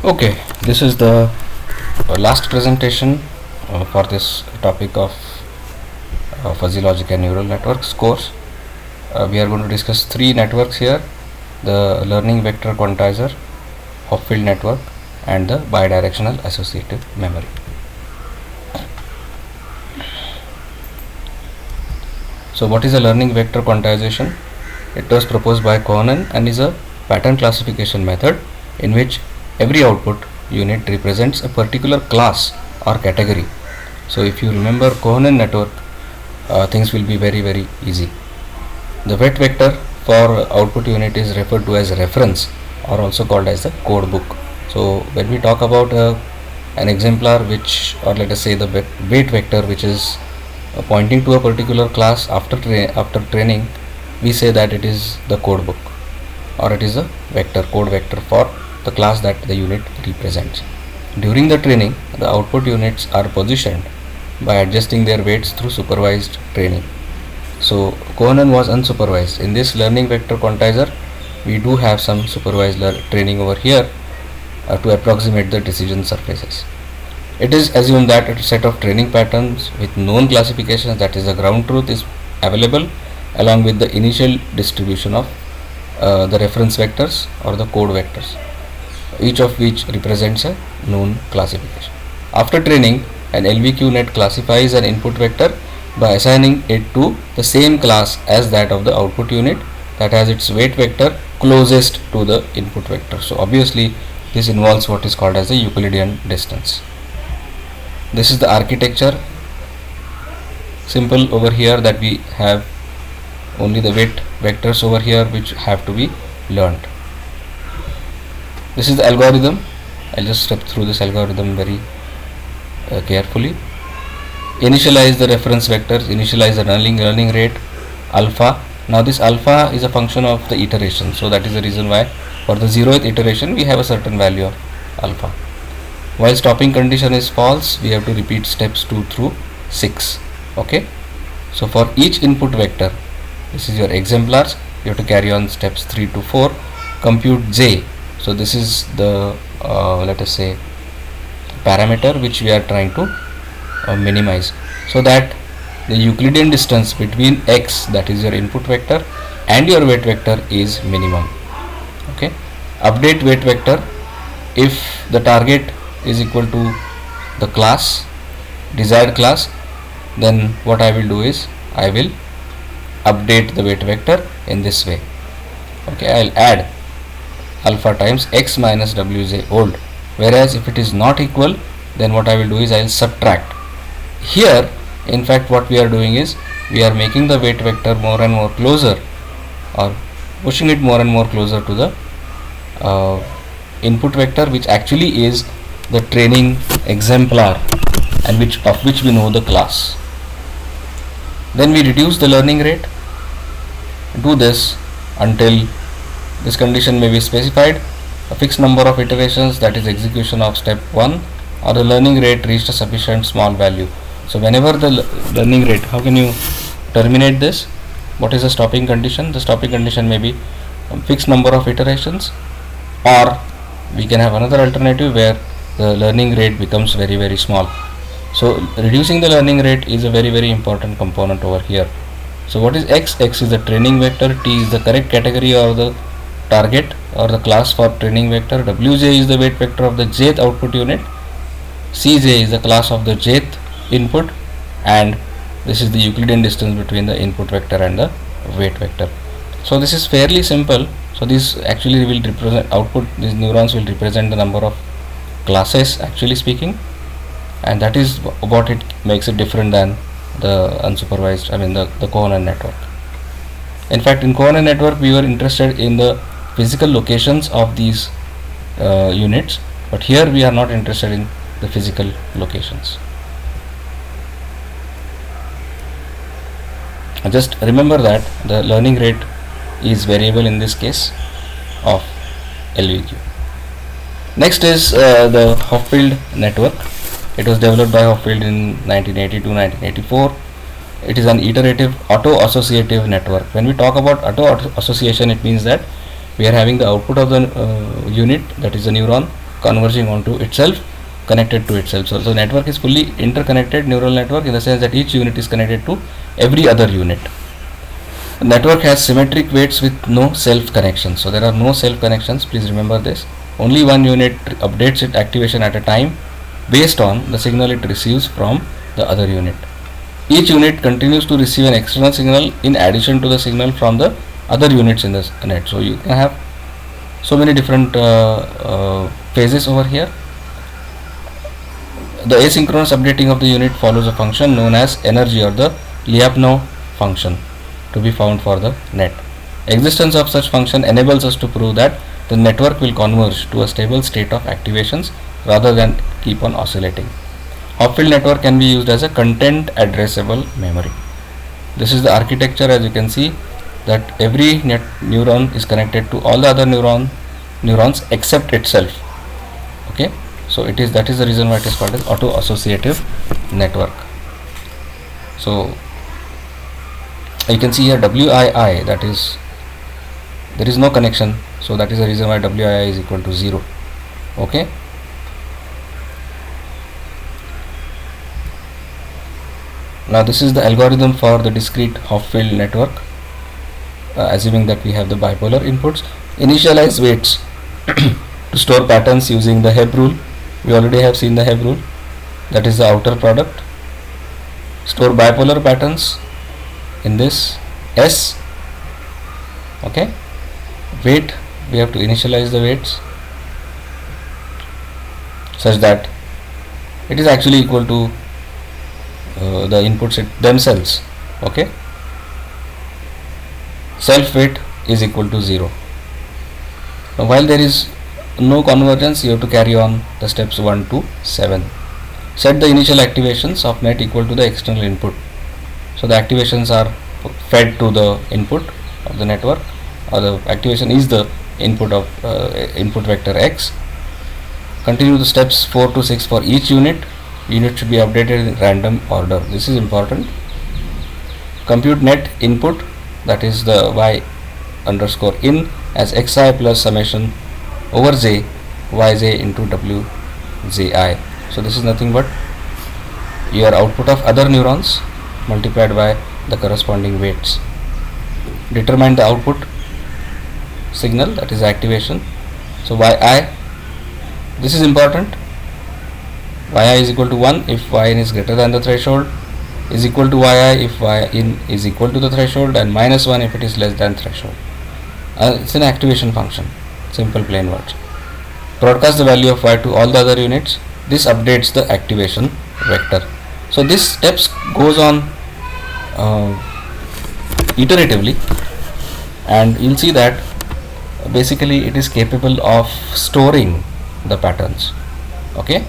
Okay, this is the last presentation for this topic of fuzzy logic and neural networks course. We are going to discuss three networks here: the learning vector quantizer, Hopfield network, and the bidirectional associative memory. So what is a learning vector quantization? It was proposed by Cohen and is a pattern classification method in which every output unit represents a particular class or category. So if you remember Cohen network, things will be very easy. The weight vector for output unit is referred to as reference, or also called as the code book. So when we talk about an exemplar, which, or let us say the weight vector, which is pointing to a particular class after training, we say that it is the code book, or it is a code vector for the class that the unit represents. During the training, the output units are positioned by adjusting their weights through supervised training. So Cohen was unsupervised. In this learning vector quantizer, we do have some supervised training over here to approximate the decision surfaces. It is assumed that a set of training patterns with known classifications, that is the ground truth, is available along with the initial distribution of the reference vectors or the code vectors, each of which represents a known classification. After training, an LVQ-net classifies an input vector by assigning it to the same class as that of the output unit that has its weight vector closest to the input vector. So obviously this involves what is called as the Euclidean distance. This is the architecture. Simple over here that we have only the weight vectors over here which have to be learned. This is the algorithm. I'll just step through this algorithm very carefully. Initialize the reference vectors, initialize the learning rate alpha. Now this alpha is a function of the iteration, so that is the reason why for the 0th iteration we have a certain value of alpha. While stopping condition is false, we have to repeat steps 2 through 6. Okay, so for each input vector, this is your exemplars, you have to carry on steps 3 to 4. Compute j. So this is the let us say parameter which we are trying to minimize, so that the Euclidean distance between x, that is your input vector, and your weight vector is minimum. Okay, update weight vector if the target is equal to the class, desired class. Then what I will do is I will update the weight vector in this way. Okay, I will add alpha times x minus wj old, whereas if it is not equal, then what I will do is I will subtract. Here in fact what we are doing is we are making the weight vector more and more closer, or pushing it more and more closer to the input vector, which actually is the training exemplar and of which we know the class. Then we reduce the learning rate. Do this until this condition may be specified: a fixed number of iterations, that is execution of step 1, or the learning rate reached a sufficient small value. So whenever the learning rate, how can you terminate this? What is the stopping condition? The stopping condition may be a fixed number of iterations, or we can have another alternative where the learning rate becomes very small. So reducing the learning rate is a very important component over here. So what is x? X is the training vector, t is the correct category or the target or the class for training vector, wj is the weight vector of the jth output unit, cj is the class of the jth input, and this is the Euclidean distance between the input vector and the weight vector. So this is fairly simple. So this actually will represent output, these neurons will represent the number of classes actually speaking, and that is what it makes it different than the unsupervised, the Cohen network. In fact, in Cohen network we were interested in the physical locations of these units, but here we are not interested in the physical locations. Just remember that the learning rate is variable in this case of LVQ. Next is the Hopfield network. It was developed by Hopfield in 1982-1984. It is an iterative auto-associative network. When we talk about auto-association, it means that we are having the output of the unit, that is the neuron, converging onto itself, connected to itself. So the network is fully interconnected neural network in the sense that each unit is connected to every other unit. The network has symmetric weights with no self connections. So there are no self connections, please remember this. Only one unit updates its activation at a time based on the signal it receives from the other unit. Each unit continues to receive an external signal in addition to the signal from the other units in the net. So you can have so many different phases over here. The asynchronous updating of the unit follows a function known as energy or the Lyapunov function to be found for the net. Existence of such function enables us to prove that the network will converge to a stable state of activations rather than keep on oscillating. Hopfield network can be used as a content addressable memory. This is the architecture. As you can see that every neuron is connected to all the other neurons except itself. Okay, so that is the reason why it is called as auto associative network. So you can see here WII, that is, there is no connection, so that is the reason why WII is equal to 0. Okay, now this is the algorithm for the discrete Hopfield network, assuming that we have the bipolar inputs. Initialize weights to store patterns using the Hebb rule. We already have seen the Hebb rule, that is the outer product. Store bipolar patterns in this S. Okay, weight, we have to initialize the weights such that it is actually equal to the inputs themselves. Okay, self weight is equal to 0. Now while there is no convergence, you have to carry on the steps 1 to 7. Set the initial activations of net equal to the external input. So the activations are fed to the input of the network, or the activation is the input of input vector x. Continue the steps 4 to 6 for each unit. Unit should be updated in random order. This is important. Compute net input, that is the y underscore in, as xi plus summation over j yj into wji. So this is nothing but your output of other neurons multiplied by the corresponding weights. Determine the output signal, that is activation. So yi, this is important. Yi is equal to 1 if yin is greater than the threshold, is equal to yi if yin is equal to the threshold, and minus 1 if it is less than threshold. It's an activation function, simple plain words. Broadcast the value of y to all the other units. This updates the activation vector. So this steps goes on iteratively, and you'll see that basically it is capable of storing the patterns. Okay,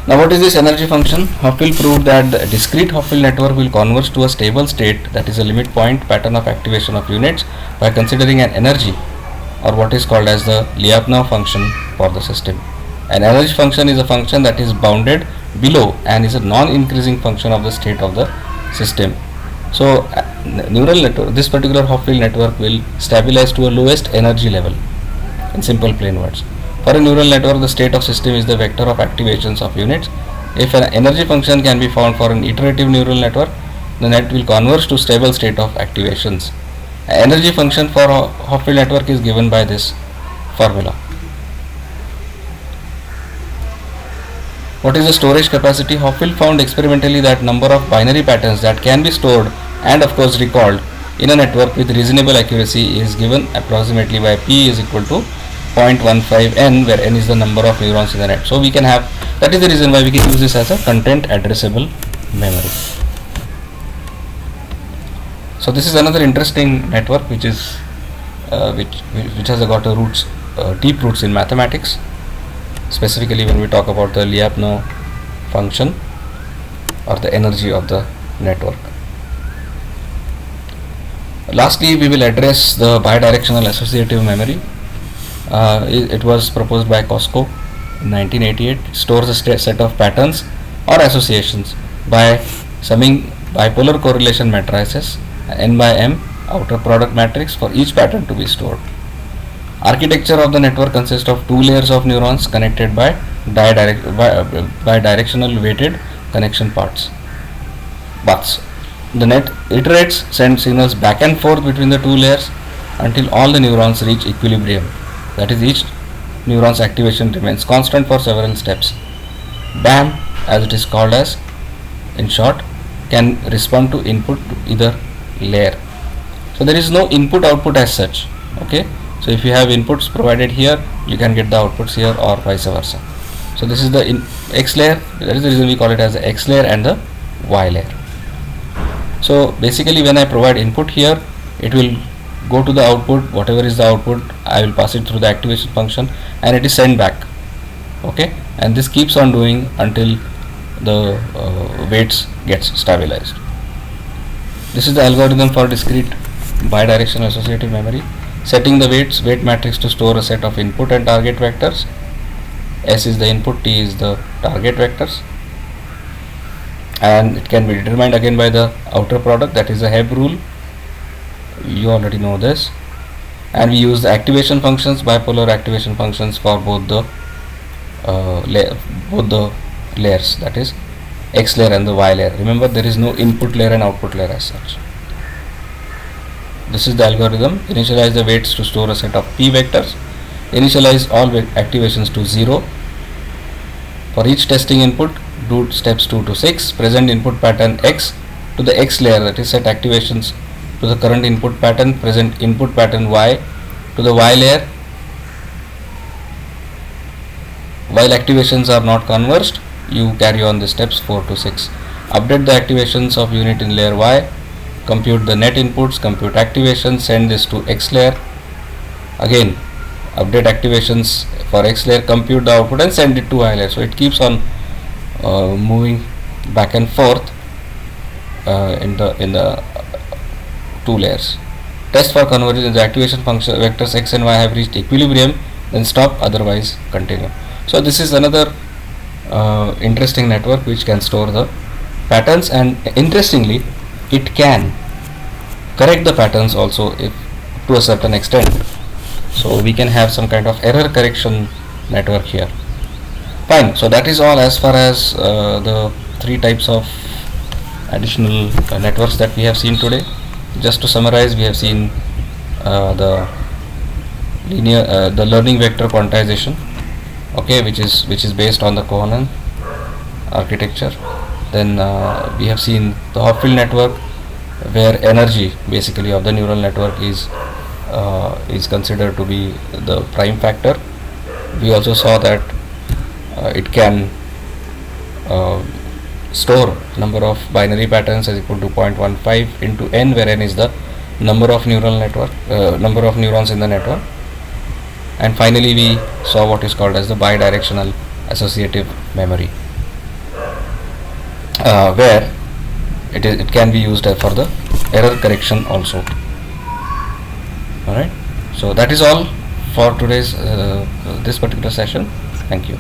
now what is this energy function? Hopfield proved that the discrete Hopfield network will converge to a stable state, that is a limit point pattern of activation of units, by considering an energy, or what is called as the Lyapunov function for the system. An energy function is a function that is bounded below and is a non-increasing function of the state of the system. So neural network, this particular Hopfield network will stabilize to a lowest energy level, in simple plain words. For a neural network, the state of system is the vector of activations of units. If an energy function can be found for an iterative neural network, the net will converge to stable state of activations. An energy function for a Hopfield network is given by this formula. What is the storage capacity? Hopfield found experimentally that number of binary patterns that can be stored and of course recalled in a network with reasonable accuracy is given approximately by p is equal to 0.15 n, where n is the number of neurons in the net. So we can have, that is the reason why we can use this as a content addressable memory. So this is another interesting network which is which has got a roots, deep roots in mathematics, specifically when we talk about the Lyapunov function or the energy of the network. Lastly, we will address the bidirectional associative memory. It was proposed by Kosko in 1988. It stores a set of patterns or associations by summing bipolar correlation matrices n by m outer product matrix for each pattern to be stored. Architecture of the network consists of two layers of neurons connected by directional weighted connection paths. The net iterates, sends signals back and forth between the two layers until all the neurons reach equilibrium. That is, each neuron's activation remains constant for several steps. BAM, as it is called as in short, can respond to input to either layer. So there is no input output as such. Okay, so if you have inputs provided here, you can get the outputs here or vice versa. So this is the X layer. That is the reason we call it as the X layer and the Y layer. So basically when I provide input here, it will go to the output. Whatever is the output, I will pass it through the activation function and it is sent back. Okay, and this keeps on doing until the weights gets stabilized. This is the algorithm for discrete bidirectional associative memory. Setting the weight matrix to store a set of input and target vectors. S is the input, T is the target vectors, and it can be determined again by the outer product, that is the Hebb rule. You already know this. And we use the activation functions, bipolar activation functions, for both the layers, that is X layer and the Y layer. Remember, there is no input layer and output layer as such. This is the algorithm. Initialize the weights to store a set of P vectors. Initialize all activations to 0. For each testing input, do steps 2 to 6. Present input pattern X to the X layer, that is set activations to the current input pattern. Present input pattern Y to the Y layer. While activations are not converged, you carry on the steps 4 to 6. Update the activations of unit in layer Y. Compute the net inputs, compute activations, send this to X layer. Again, update activations for X layer, compute the output and send it to Y layer. So it keeps on moving back and forth in the two layers. Test for convergence. The activation function vectors X and Y have reached equilibrium, then stop, otherwise continue. So this is another interesting network which can store the patterns, and interestingly it can correct the patterns also if to a certain extent. So we can have some kind of error correction network here. Fine. So that is all as far as the three types of additional networks that we have seen today. Just to summarize, we have seen the learning vector quantization, okay, which is based on the Cohen architecture. Then we have seen the Hopfield network, where energy basically of the neural network is considered to be the prime factor. We also saw that it can store number of binary patterns as equal to 0.15 into n, where n is the number of neural network number of neurons in the network. And finally we saw what is called as the bidirectional associative memory, where it can be used for the error correction also. Alright, so that is all for today's this particular session. Thank you.